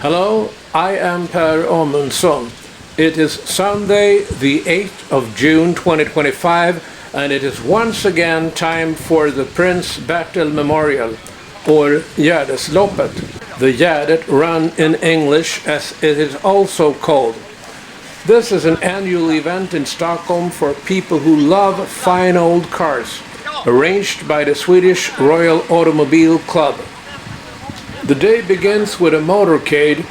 Hello, I am Per Amundsson. It is Sunday, the 8th of June 2025, and it is once again time for the Prince Bertil Memorial, or Gärdesloppet, the Gärdet Run in English as it is also called. This is an annual event in Stockholm for people who love fine old cars, arranged by the Swedish Royal Automobile Club. The day begins with a motorcade,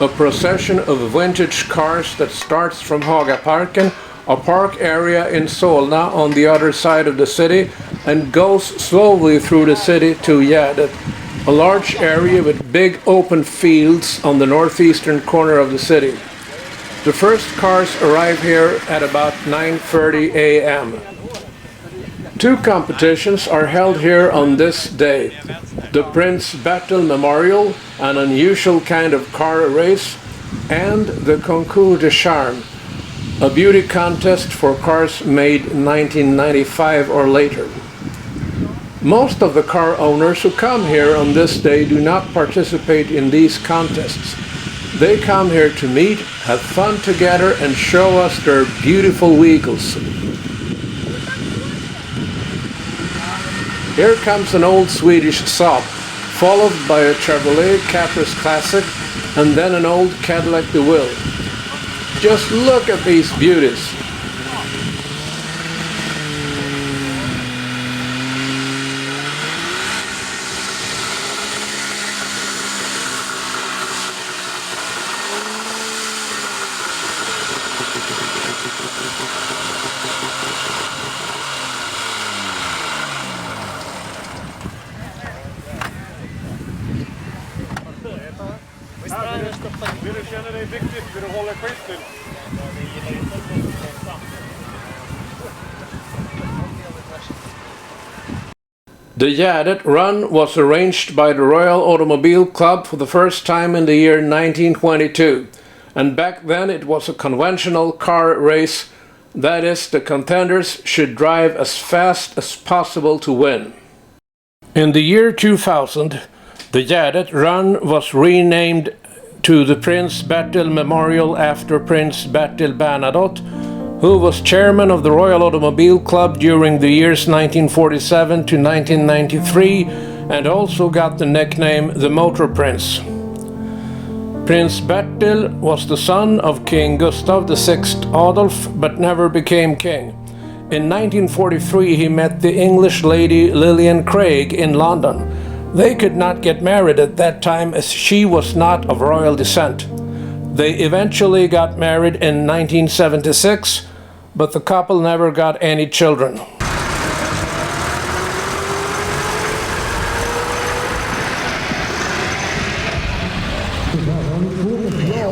a procession of vintage cars that starts from Hagaparken, a park area in Solna on the other side of the city, and goes slowly through the city to Gärdet, a large area with big open fields on the northeastern corner of the city. The first cars arrive here at about 9:30 a.m. Two competitions are held here on this day. The Prince Bertil Memorial, an unusual kind of car race, and the Concours de Charme, a beauty contest for cars made 1995 or later. Most of the car owners who come here on this day do not participate in these contests. They come here to meet, have fun together, and show us their beautiful vehicles. Here comes an old Swedish Saab, followed by a Chevrolet Caprice Classic, and then an old Cadillac DeVille. Just look at these beauties. Vill du känna dig viktigt? Vill du hålla skiten? The Gärdet Run was arranged by the Royal Automobile Club for the first time in the year 1922, and back then it was a conventional car race, that is, the contenders should drive as fast as possible to win. In the year 2000, the Gärdet Run was renamed to the Prince Bertil Memorial after Prince Bertil Bernadotte, who was chairman of the Royal Automobile Club during the years 1947 to 1993 and also got the nickname the Motor Prince. Prince Bertil was the son of King Gustav VI Adolf but never became king. In 1943 he met the English lady Lillian Craig in London. They could not get married at that time as she was not of royal descent. They eventually got married in 1976, but the couple never got any children.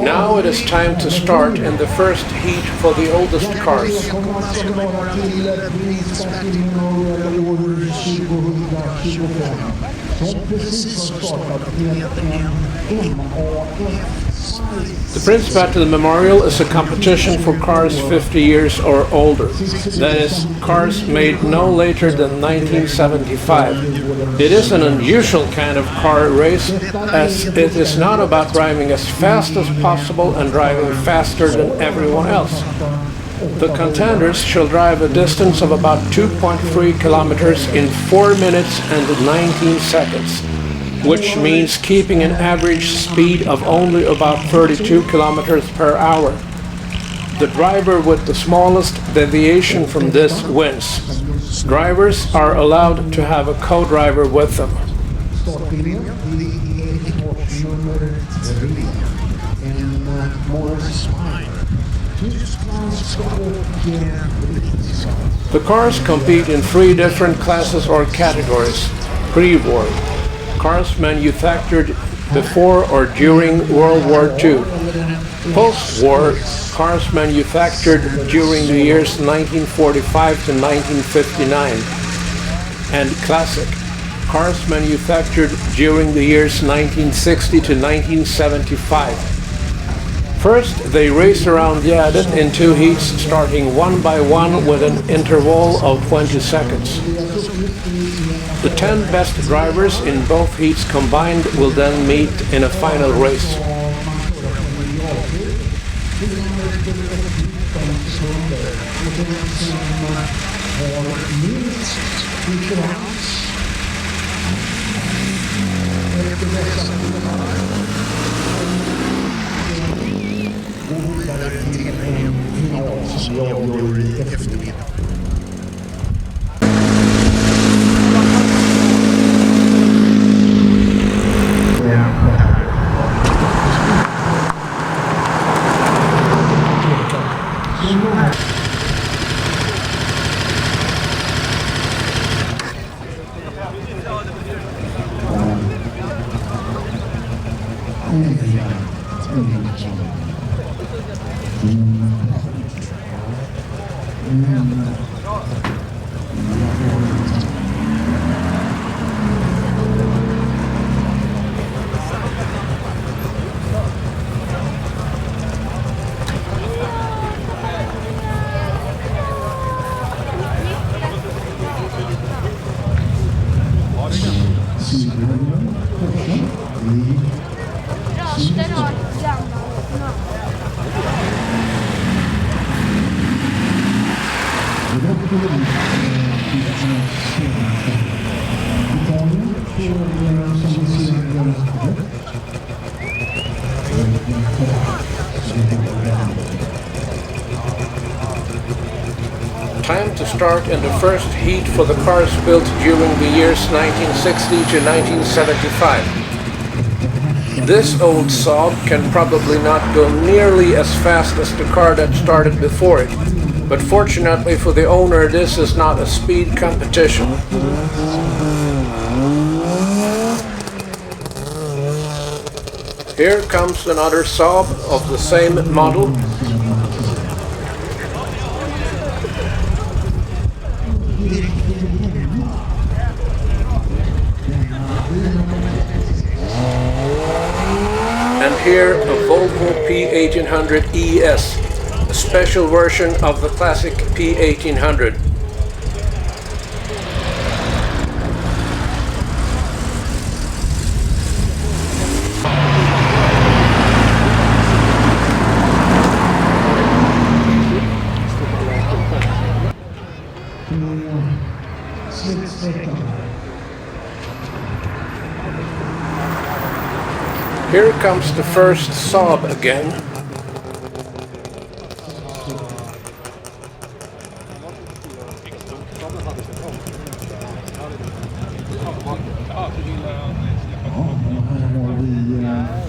Now it is time to start in the first heat for the oldest cars. The Prince Bertil Memorial is a competition for cars 50 years or older, that is, cars made no later than 1975. It is an unusual kind of car race, as it is not about driving as fast as possible and driving faster than everyone else. The contenders shall drive a distance of about 2.3 kilometers in 4 minutes and 19 seconds, which means keeping an average speed of only about 32 kilometers per hour. The driver with the smallest deviation from this wins. Drivers are allowed to have a co-driver with them. The cars compete in 3 different classes or categories. Pre-war, cars manufactured before or during World War II. Post-war, cars manufactured during the years 1945 to 1959. And classic, cars manufactured during the years 1960 to 1975. First, they race around Gärdet in 2 heats, starting one by one with an interval of 20 seconds. The 10 best drivers in both heats combined will then meet in a final race. Röster har gamla. Time to start in the first heat for the cars built during the years 1960 to 1975. This old Saab can probably not go nearly as fast as the car that started before it, but fortunately for the owner, this is not a speed competition. Here comes another Saab of the same model. And here a Volvo P1800 ES, a special version of the classic P1800. Here comes the first Saab again.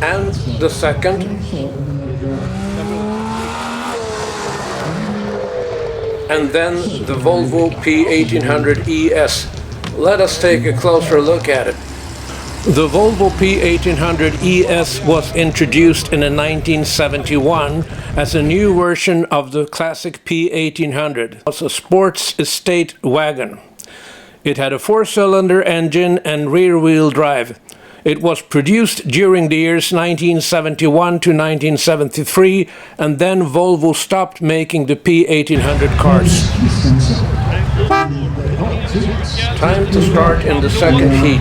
And the second. And then the Volvo P1800 ES. Let us take a closer look at it. The Volvo P1800 ES was introduced in 1971 as a new version of the classic P1800. It was a sports estate wagon. It had a 4-cylinder engine and rear-wheel drive. It was produced during the years 1971 to 1973, and then Volvo stopped making the P1800 cars. Time to start in the second heat.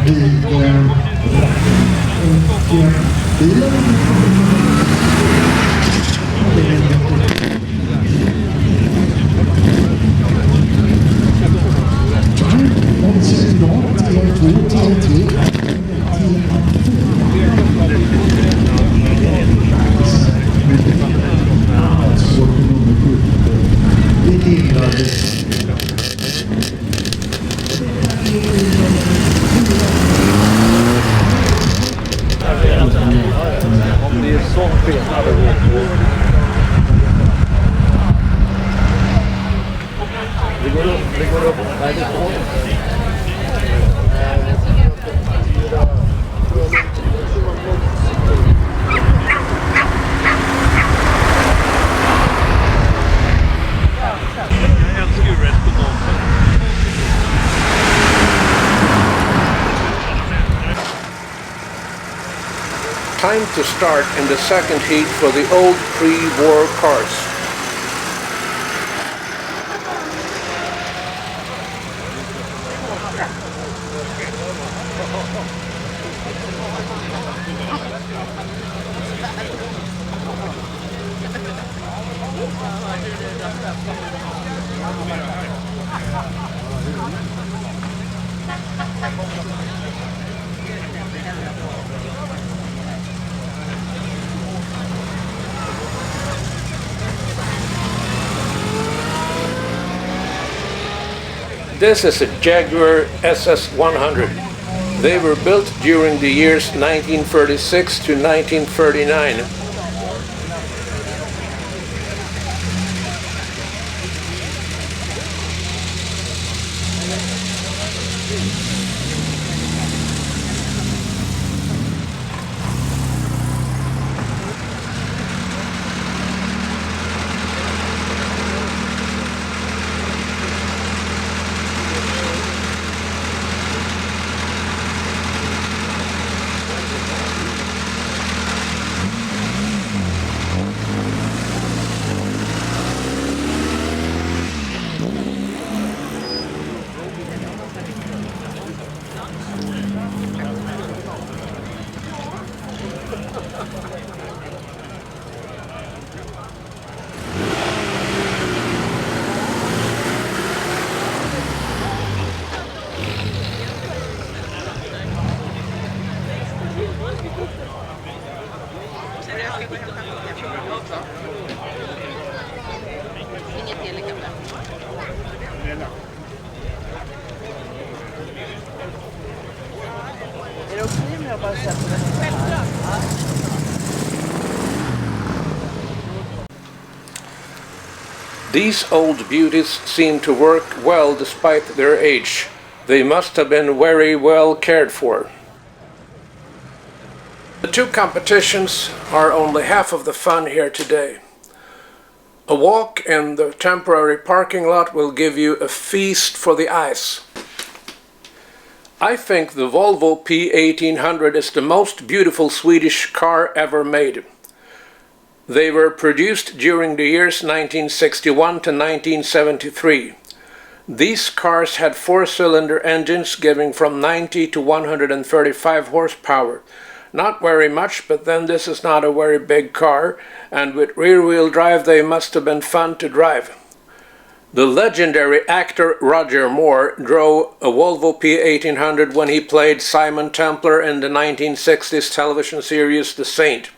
Time to start in the second heat for the old pre-war cars. This is a Jaguar SS100. They were built during the years 1936 to 1939. These old beauties seem to work well despite their age. They must have been very well cared for. The two competitions are only half of the fun here today. A walk in the temporary parking lot will give you a feast for the eyes. I think the Volvo P1800 is the most beautiful Swedish car ever made. They were produced during the years 1961 to 1973. These cars had four-cylinder engines giving from 90 to 135 horsepower. Not very much, but then this is not a very big car, and with rear-wheel drive they must have been fun to drive. The legendary actor Roger Moore drove a Volvo P1800 when he played Simon Templar in the 1960s television series The Saint.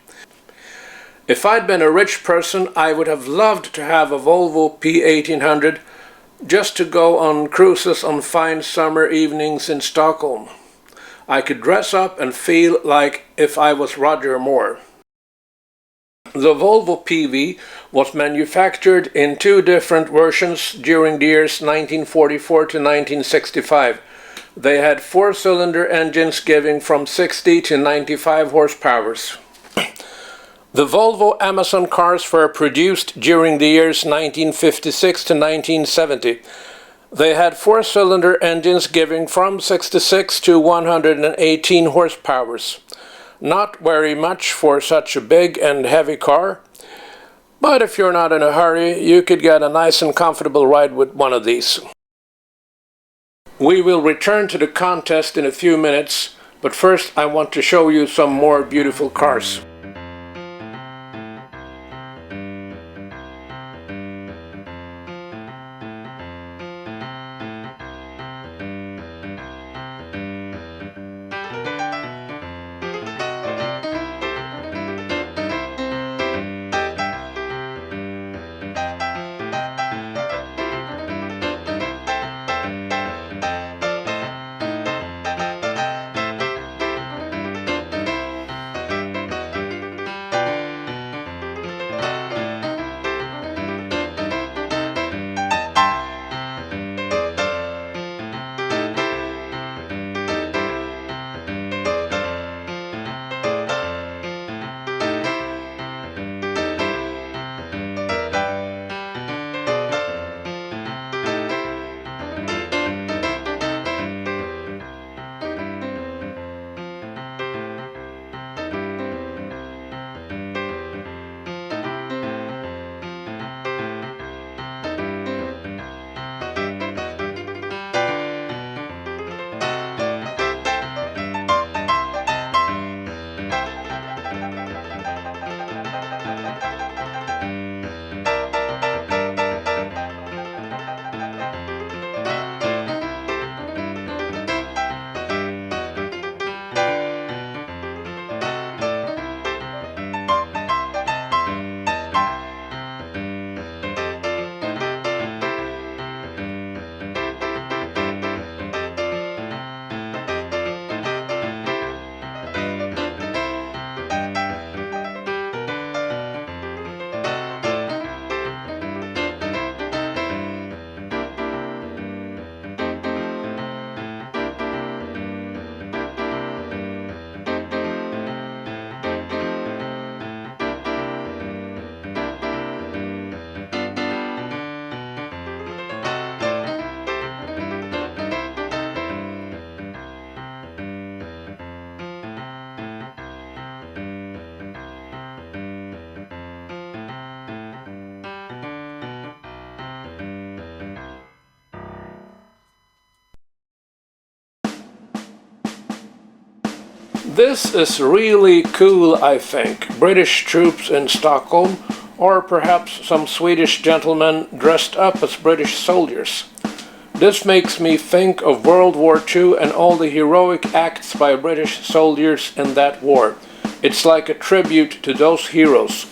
If I'd been a rich person, I would have loved to have a Volvo P1800 just to go on cruises on fine summer evenings in Stockholm. I could dress up and feel like if I was Roger Moore. The Volvo PV was manufactured in two different versions during the years 1944 to 1965. They had four-cylinder engines giving from 60 to 95 horsepower. The Volvo Amundsson cars were produced during the years 1956 to 1970. They had four-cylinder engines giving from 66 to 118 horsepower. Not very much for such a big and heavy car, but if you're not in a hurry, you could get a nice and comfortable ride with one of these. We will return to the contest in a few minutes, but first I want to show you some more beautiful cars. This is really cool, I think. British troops in Stockholm, or perhaps some Swedish gentlemen dressed up as British soldiers. This makes me think of World War II and all the heroic acts by British soldiers in that war. It's like a tribute to those heroes.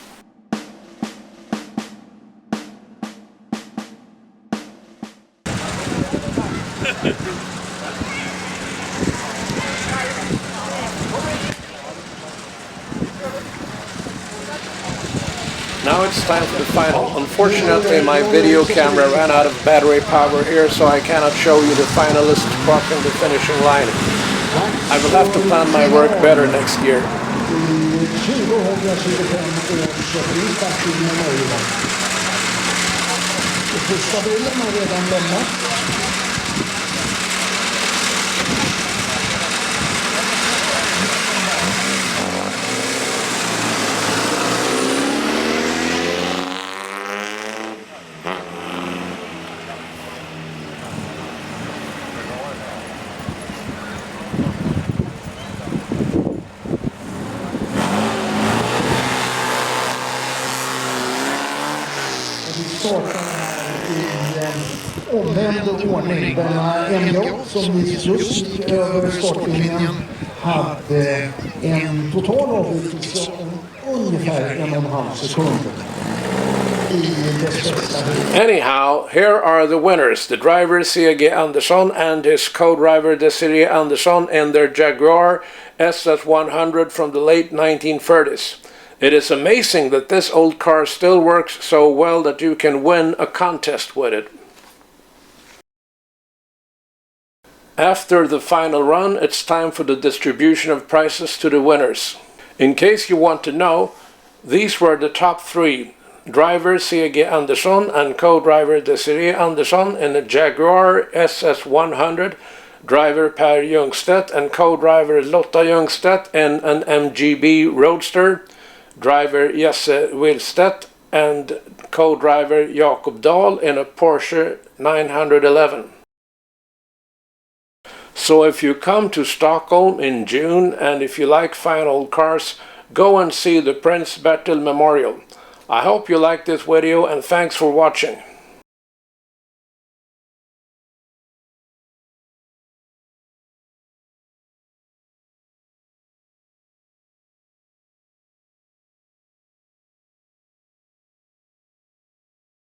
Now it's time for the final. Unfortunately, my video camera ran out of battery power here, so I cannot show you the finalists crossing the finishing line. I will have to plan my work better next year. Omvänd ordning. Denna MJ som just gick över startlinjen hade en total avvikelse om ungefär 1,5 sekunder. Anyhow, here are the winners. The driver C.G. Andersson and his co-driver Desiree Andersson in their Jaguar SS100 from the late 1930s. It is amazing that this old car still works so well that you can win a contest with it. After the final run, it's time for the distribution of prizes to the winners. In case you want to know, these were the top three. Driver C.G. Andersson and co-driver Desiree Andersson in a Jaguar SS100, driver Per Ljungstedt and co-driver Lotta Ljungstedt in an MGB Roadster, driver Jesse Willstedt and co-driver Jakob Dahl in a Porsche 911. So if you come to Stockholm in June and if you like fine old cars, go and see the Prince Bertil Memorial. I hope you like this video and thanks for watching.